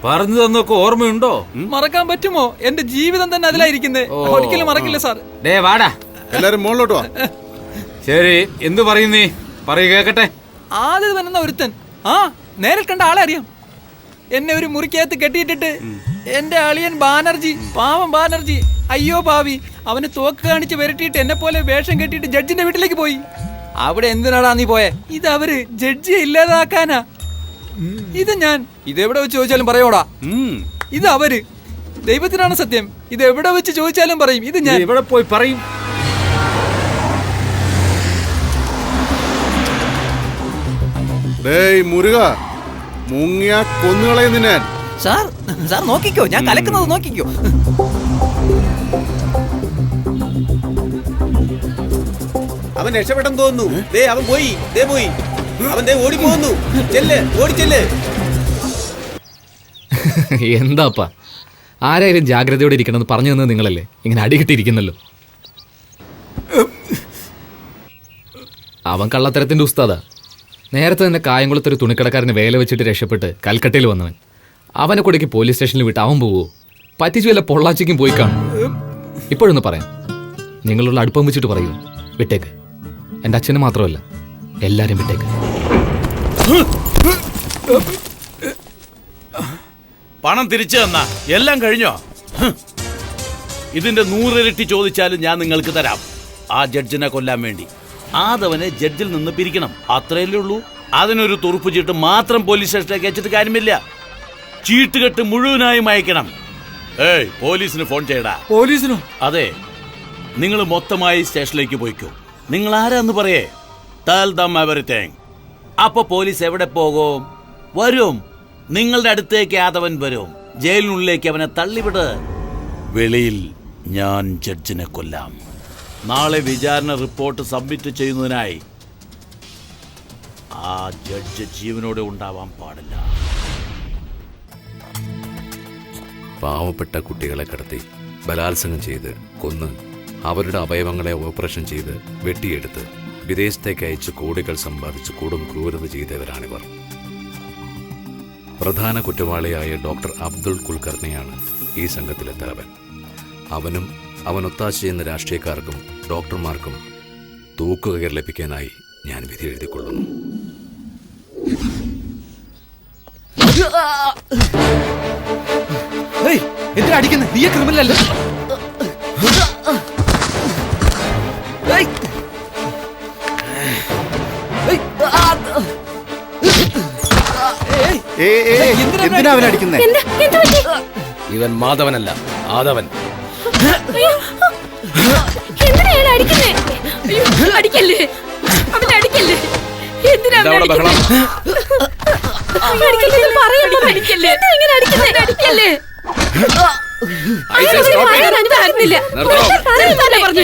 പറഞ്ഞു തന്നൊക്കെ ഓർമ്മയുണ്ടോ? മറക്കാൻ പറ്റുമോ? എന്റെ ജീവിതം തന്നെ അതിലായിരിക്കുന്നേ. ഒരിക്കലും മറക്കില്ല സാർ. ഡേ വാടാ, എല്ലാരും മുകളിലോട്ട് വാ. ശരി, എന്തു പറയുന്നേ? പറയൂ, കേക്കട്ടെ. ആദ്യം വന്ന ഒരുത്തൻ, നേരിൽ കണ്ട ആളെ അറിയാം. എന്നെ ഒരു മുറിക്കകത്ത് കെട്ടിയിട്ടിട്ട് എന്റെ അളിയൻ ബാനർജി, പാവം ബാനർജി, അയ്യോ പാവി, അവന് തോക്ക് കാണിച്ച് വരട്ടിയിട്ട് എന്നെ പോലെ വേഷം കെട്ടിയിട്ട് ജഡ്ജിന്റെ വീട്ടിലേക്ക് പോയി. അവിടെ എന്തിനാടാ നീ പോയെ? ഇത് അവര് ജഡ്ജിയെ ഇല്ലാതാക്കാനാ. ഇത് ഞാൻ ഇതെവിടെ വെച്ച് ചോദിച്ചാലും പറയോടാ. ഇത് അവര്, ദൈവത്തിനാണ് സത്യം, ഇത് എവിടെ വെച്ച് ചോദിച്ചാലും പറയും. ഇത് ഞാൻ ഇവിടെ പോയി പറയും. ഡേയ് മുരുക, മുങ്ങിയ കൊന്നുകളയും നിന്നെ. സാർ, സാർ നോക്കിക്കോ, ഞാൻ കലക്കുന്നത് നോക്കിക്കോ. അവൻ രക്ഷപ്പെട്ടെന്ന് തോന്നുന്നു. ദേ അവൻ പോയി, ദേ പോയി, അവൻ ദേ ഓടി പോകുന്നു. ചെല്ല്, ഓടിച്ചെല്ല്. എന്താപ്പാ, ആരായാലും ജാഗ്രതയോടെ ഇരിക്കണമെന്ന് പറഞ്ഞു തന്നത് നിങ്ങളല്ലേ? ഇങ്ങനെ അടികിട്ടിരിക്കുന്നല്ലോ. അവൻ കള്ളത്തരത്തിന്റെ ഉസ്താദാ. നേരത്തെ തന്നെ കായംകുളത്തൊരു തുണിക്കടക്കാരന് വേല വെച്ചിട്ട് രക്ഷപ്പെട്ട് കൽക്കട്ടയിൽ വന്നവൻ. അവനെ കൊടുക്കി പോലീസ് സ്റ്റേഷനിൽ വിട്ട് അവൻ പോവോ? പറ്റിച്ചു വല്ല പൊള്ളാച്ചിക്കും പോയി കാണും. ഇപ്പോഴൊന്ന് പറയാം, നിങ്ങളുള്ള അടുപ്പം വെച്ചിട്ട് പറയൂ, വിട്ടേക്ക്. എൻ്റെ അച്ഛന് മാത്രമല്ല, എല്ലാരും വിട്ടേക്ക്. പണം തിരിച്ചു തന്നാ എല്ലാം കഴിഞ്ഞോ? ഇതിന്റെ 100 ഇരട്ടി ചോദിച്ചാലും ഞാൻ നിങ്ങൾക്ക് തരാം. ആ ജഡ്ജിനെ കൊല്ലാൻ വേണ്ടി ആദവനെ ജഡ്ജിൽ നിന്ന് പിരിക്കണം, അത്രയല്ലേ ഉള്ളൂ. അതിനൊരു തുറുപ്പ് ചീട്ട് മാത്രം പോലീസ് സ്റ്റേഷനിലേക്ക് അയച്ചിട്ട് കാര്യമില്ല. ചീട്ടുകെട്ട് മുഴുവനായും അയക്കണം. പോലീസിന് ഫോൺ ചെയ്യടാ. പോലീസിനോ? അതെ, നിങ്ങൾ മൊത്തമായി സ്റ്റേഷനിലേക്ക് പോയിക്കോ. നിങ്ങൾ ആരാന്ന് പറയേ, ടെൽ ദം എവരിതിങ്. അപ്പൊ പോലീസ് എവിടെ പോകും? വരും, നിങ്ങളുടെ അടുത്തേക്ക് ആദവൻ വരും. ജയിലിനുള്ളിലേക്ക് അവനെ തള്ളിവിട്. വെളിയിൽ ഞാൻ ജഡ്ജിനെ കൊല്ലാം. നാളെ വിചാരണ റിപ്പോർട്ട് സബ്മിറ്റ് ചെയ്യുന്നതിനായി ആ ജഡ്ജ് ജീവനോടെ ഉണ്ടാവാൻ പാടില്ല. പാവപ്പെട്ട കുട്ടികളെ കടത്തി ബലാത്സംഗം ചെയ്ത് കൊന്ന് അവരുടെ അവയവങ്ങളെ ഓപ്പറേഷൻ ചെയ്ത് വെട്ടിയെടുത്ത് വിദേശത്തേക്ക് അയച്ച് കോടികൾ സമ്പാദിച്ച് കൊടും ക്രൂരത ചെയ്തവരാണിവർ. പ്രധാന കുറ്റവാളിയായ ഡോക്ടർ അബ്ദുൾ കുൽക്കർണിയാണ് ഈ സംഘത്തിലെ തലവൻ. അവനും അവനൊത്താശ ചെയ്യുന്ന രാഷ്ട്രീയക്കാർക്കും ഡോക്ടർമാർക്കും തൂക്കുകയർ ലഭിക്കാനായി ഞാൻ വിധി എഴുതിക്കൊള്ളുന്നു. എന്തിനാ അടിക്കുന്നത്? നീ ക്രിമിനൽ അല്ലേ? എന്തിനാ അവൻ അടിക്കുന്നത്? ഇവൻ മാധവനല്ല, ആദവൻ.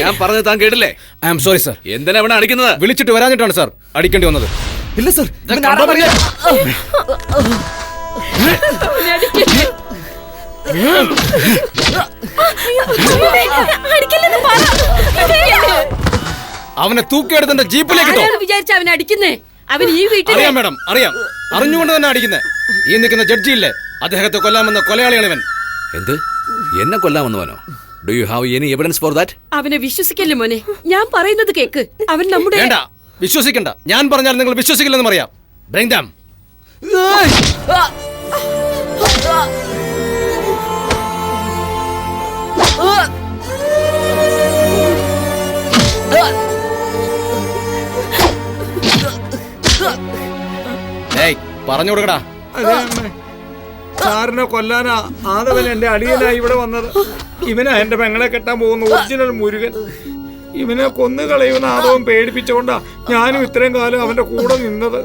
ഞാൻ പറഞ്ഞത് താൻ കേട്ടില്ലേ? I am sorry sir. എന്തിനാ അവനെ അടിക്കുന്നത്? വിളിച്ചിട്ട് വരാഞ്ഞിട്ടാണ് സാർ അടിക്കേണ്ടി വന്നത്. ഇല്ല സർ, അവനെ തൂക്കിയെടുത്ത ജീപ്പിലേക്ക് വിചാരിച്ച അവനെ അടിക്കുന്നേ. അവൻ ഈ വീട്ടിൽ അറിയാം മാഡം, അറിയാം. അറിഞ്ഞുകൊണ്ട് തന്നെ അടിക്കുന്നത്. ഈ നിൽക്കുന്ന ജഡ്ജിയില്ലേ, അദ്ദേഹത്തെ കൊല്ലാമെന്ന കൊലയാളിയാണ് ഇവൻ. എന്ത്? എന്നെ കൊല്ലാമെന്നവനോ? Do you have any evidence for that? അവനെ വിശ്വസിക്കല്ലേ മോനെ, ഞാൻ പറയുന്നത് കേക്ക്. അവൻ നമ്മുടെ വേണ്ട, വിശ്വസിക്കണ്ട. ഞാൻ പറഞ്ഞാൽ നിങ്ങൾ വിശ്വസിക്കില്ലെന്ന് അറിയാം. Bring them. പറഞ്ഞു കൊടുക്കടാ. സാറിനെ കൊല്ലാനാ ആദവൻ എന്റെ അടിയനായി ഇവിടെ വന്നത്. ഇവനാ എന്റെ പെങ്ങളെ കെട്ടാൻ പോകുന്ന ഒറിജിനൽ മുരുകൻ. ഇവനെ കൊന്നുകളയുന്ന ആദവൻ പേടിപ്പിച്ചോണ്ടാ ഞാനും ഇത്രയും കാലം അവന്റെ കൂടെ നിന്നത്.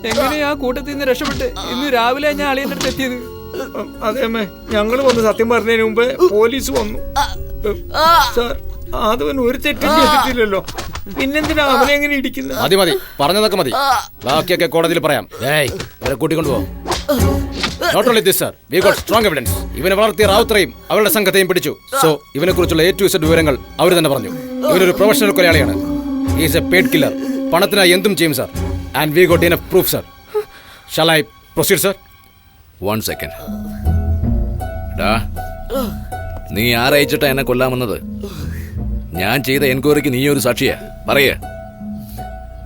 എങ്ങനെയാ കൂട്ടത്തിൽ നിന്ന് രക്ഷപ്പെട്ട് ഇന്ന് രാവിലെ ഞാൻ അളിയന്റെ അടുത്ത് എത്തിയത്? അതേമ്മേ, ഞങ്ങള് വന്ന് സത്യം പറഞ്ഞതിന് മുമ്പ് പോലീസ് വന്നു. സാർ, ആദവൻ ഒരു തെറ്റും ചെയ്തിട്ടില്ലല്ലോ, പിന്നെന്തിനാ അവനെ എങ്ങനെ ഇടിക്കുന്നത്? മതി മതി, പറഞ്ഞതൊക്കെ മതി. ബാക്കിയൊക്കെ കോടതിയിൽ പറയാം. കൂട്ടിക്കൊണ്ടുപോ. Not only this, sir. We got strong evidence. ഇവനെ വളർത്തിയ റാവുത്രയും അവരുടെ സംഘത്തെയും പിടിച്ചു. സോ ഇവനെ കുറിച്ചുള്ള A to Z വിവരങ്ങൾ അവർ തന്നെ പറഞ്ഞു. ഇവനൊരു പ്രൊഫഷണൽ കൊലയാളിയാണ്. He is a paid killer. പണത്തിനായി എന്തും ചെയ്യും sir. And we got enough proof, sir. Shall I proceed, sir? 1 second. നീ ആരയച്ചിട്ടാ എന്നെ കൊല്ലാമെന്നത്? ഞാൻ ചെയ്ത എൻക്വയറിക്ക് നീ ഒരു സാക്ഷിയാ. പറയേ.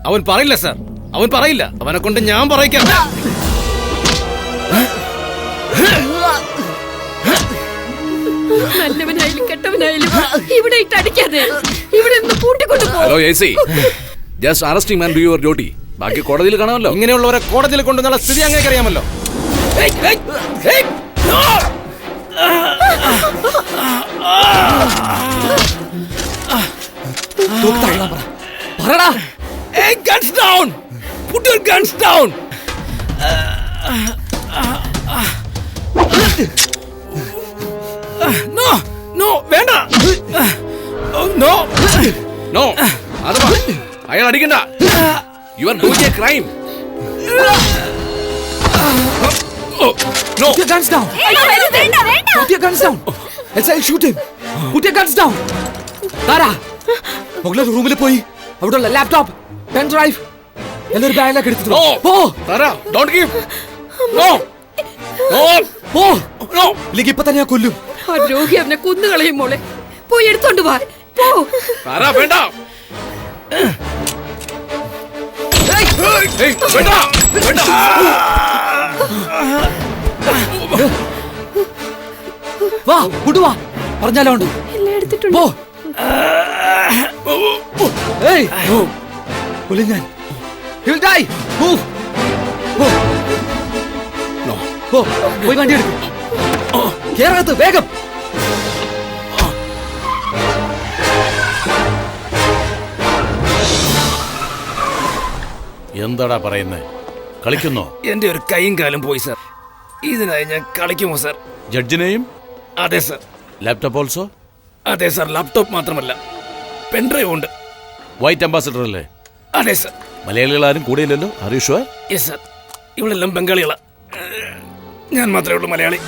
അവൻ പറയില്ല സാർ, അവൻ പറയില്ല. അവനെ കൊണ്ട് ഞാൻ പറയിക്കാം. നല്ലവനായാലും കെട്ടവനായാലും ഇവിടെ ഇട്ട് അടിക്കാതെ ഇവിടെ നിന്ന് പൂട്ടിക്കൊണ്ടു പോ. Hello AC, just arresting man, do your duty. ബാക്കി കോടതിയിൽ കാണാമല്ലോ. ഇങ്ങനെയുള്ളവരെ കോടതിയിൽ കൊണ്ടുവന്നുള്ള സ്ഥിതി അങ്ങനെ അറിയാമല്ലോ. അയാൾ അടിക്കണ്ട. You are doing A crime. Put your guns down. Put your guns down. Else I'll shoot him. Put your guns down. Tara, മുകളിലെ റൂമിൽ പോയി അവിടെയുള്ള ലാപ്ടോപ്പ്, പെൻ ഡ്രൈവ് എല്ലാവരും ബാഗിലേക്ക് എടുത്തിട്ട് പോ. ഇല്ലെങ്കിൽ ഇപ്പൊ തന്നെ ഞാൻ കൊല്ലും. ആ ദ്രോഹി അവനെ കൊന്നുകളയും മോളെ. പോയി എടുത്തോണ്ട് വാ. പോ. വേണ്ട. വാ, കൊണ്ടുവാ. പറഞ്ഞാലോ ഉണ്ട്. എല്ലാം എടുത്തിട്ടുണ്ട്. പോ. ഏയ്, കൊല്ലും ഞാൻ. He'll die. Move. പോ. പോ. പോയി വണ്ടി എടുക്കും. കേറകത്ത് വേഗം. എന്താടാ പറയുന്നേ? കളിക്കുന്നോ? എന്റെ ഒരു കൈയും കാലും പോയി സാർ. ഇതിനായി ഞാൻ കളിക്കുമോ സാർ? ജഡ്ജിനെയും? അതെ സാർ. Laptop also? അതെ സാർ. ലാപ്ടോപ്പ് മാത്രമല്ല, പെൻഡ്രൈവ് ഉണ്ട്. വൈറ്റ് അംബാസിഡർ അല്ലേ? അതെ സാർ. മലയാളികൾ ആരും കൂടെയില്ലല്ലോ? Are you sure? Yes sir. ഇവിടെ എല്ലാം ബംഗാളികളാ, ഞാൻ മാത്രമേ ഉള്ളൂ മലയാളി.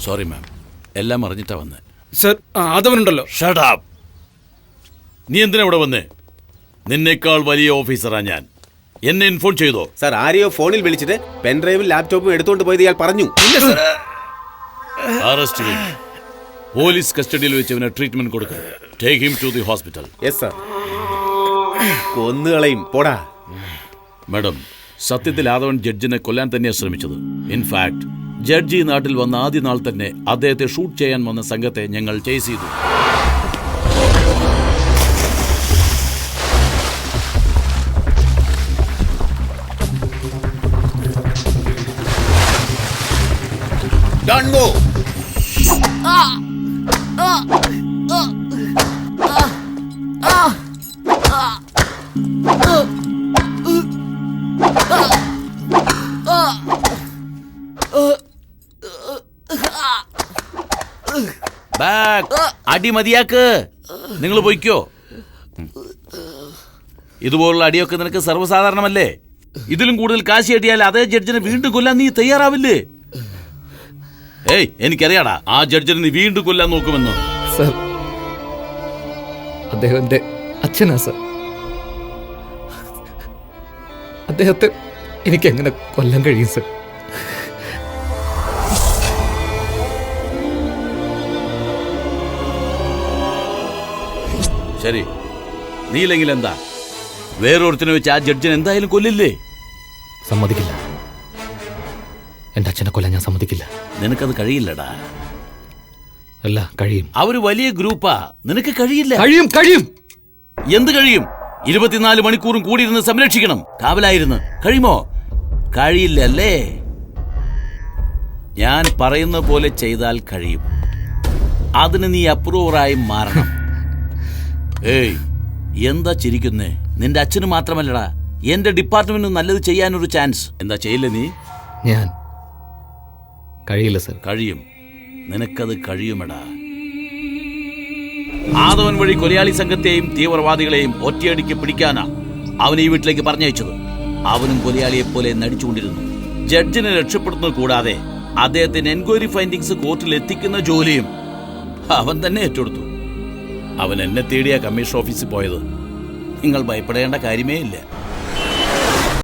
സോറി മാം, എല്ലാം അറിഞ്ഞിട്ടാ വന്നേ. സാർ, ആദവനുണ്ടല്ലോ. Shut up. നീ എന്തിനാ ഇവിടെ വന്നേ? നിന്നേക്കാൾ വലിയ ഓഫീസറാ ഞാൻ. എന്നെ ഇൻഫോം ചെയ്തോ? സാർ, ആരെയോ ഫോണിൽ വിളിച്ചിട്ട് പെൻഡ്രൈവും ലാപ്ടോപ്പും എടുത്തോണ്ട് പോയത് ഇയാൾ പറഞ്ഞു. അറസ്റ്റ് ചെയ്യും. പോലീസ് കസ്റ്റഡിയിൽ വെച്ച് ഇവനെ ട്രീറ്റ്മെന്റ് കൊടുക്കുക. Take him to the hospital. Yes sir. കൊന്നുകളയും. പോടാ. മാഡം, സത്യത്തിൽ ആദവൻ ജഡ്ജിനെ കൊല്ലാൻ തന്നെയാണ് ശ്രമിച്ചത്. ഇൻഫാക്ട് ജഡ്ജി നാട്ടിൽ വന്ന ആദ്യ നാൾ തന്നെ അദ്ദേഹത്തെ ഷൂട്ട് ചെയ്യാൻ വന്ന സംഘത്തെ ഞങ്ങൾ ചേസ് ചെയ്തു. Don't move. ബാക്ക്. അടി മതിയാക്ക്. നിങ്ങൾ പോയിക്കോ. ഇതുപോലുള്ള അടിയൊക്കെ നിനക്ക് സർവ്വസാധാരണമല്ലേ? ഇതിലും കൂടുതൽ കാശ് കിട്ടിയാൽ അതേ ജഡ്ജിനെ വീണ്ടും കൊല്ലാൻ നീ തയ്യാറാവില്ലേ? ഏയ്, എനിക്കറിയാടാ ആ ജഡ്ജിനെ നീ വീണ്ടും കൊല്ലാൻ നോക്കുമെന്ന്. സർ, അദ്ദേഹം എന്റെ അച്ഛനാ സർ. അദ്ദേഹത്തെ എനിക്ക് എങ്ങനെ കൊല്ലാൻ കഴിയും സർ? ശരി, നീയില്ലെങ്കിൽ എന്താ? വേറൊരുത്തിനെ വെച്ച് ആ ജഡ്ജിനെ എന്തായാലും കൊല്ലില്ലേ? സമ്മതിക്കില്ല. എന്റെ അച്ഛനെ കൊല്ലാൻ ഞാൻ സമ്മതിക്കില്ല. നിനക്കത് കഴിയില്ലടാ. അല്ല, കഴിയും. അവര് വലിയ ഗ്രൂപ്പാ, നിനക്ക് കഴിയില്ല. കഴിയും. കഴിയും. എന്ത് കഴിയും? 24 മണിക്കൂറും കൂടിയിരുന്ന് സംരക്ഷിക്കണം, കാവലായിരുന്നു. കഴിയുമോ? കഴിയില്ല അല്ലേ? ഞാൻ പറയുന്ന പോലെ ചെയ്താൽ കഴിയും. അതിന് നീ അപ്രൂവറായി മാറണം. ഏയ്, എന്താ ചിരിക്കുന്നേ? നിന്റെ അച്ഛന് മാത്രമല്ലടാ, എന്റെ ഡിപ്പാർട്ട്മെന്റിന് നല്ലത് ചെയ്യാനൊരു ചാൻസ്. എന്താ ചെയ്യില്ല നീ? ഞാൻ കഴിയില്ല സർ. കഴിയും. നിനക്കത് കഴിയുമെടാ. ആദവൻ വഴി കൊലയാളി സംഘത്തെയും തീവ്രവാദികളെയും ഒറ്റയടിക്ക് പിടിക്കാനാ അവൻ ഈ വീട്ടിലേക്ക് പറഞ്ഞയച്ചത്. അവനും കൊലയാളിയെ പോലെ നടിച്ചുകൊണ്ടിരുന്നു. ജഡ്ജിനെ രക്ഷപ്പെടുന്നത് കൂടാതെ അദ്ദേഹത്തിന് എൻക്വയറി ഫൈൻഡിങ്സ് കോർട്ടിൽ എത്തിക്കുന്ന ജോലിയും അവൻ തന്നെ ഏറ്റെടുത്തു. അവൻ എന്നെ തേടിയ കമ്മീഷൻ ഓഫീസിൽ പോയത്. നിങ്ങൾ ഭയപ്പെടേണ്ട കാര്യമേ ഇല്ല.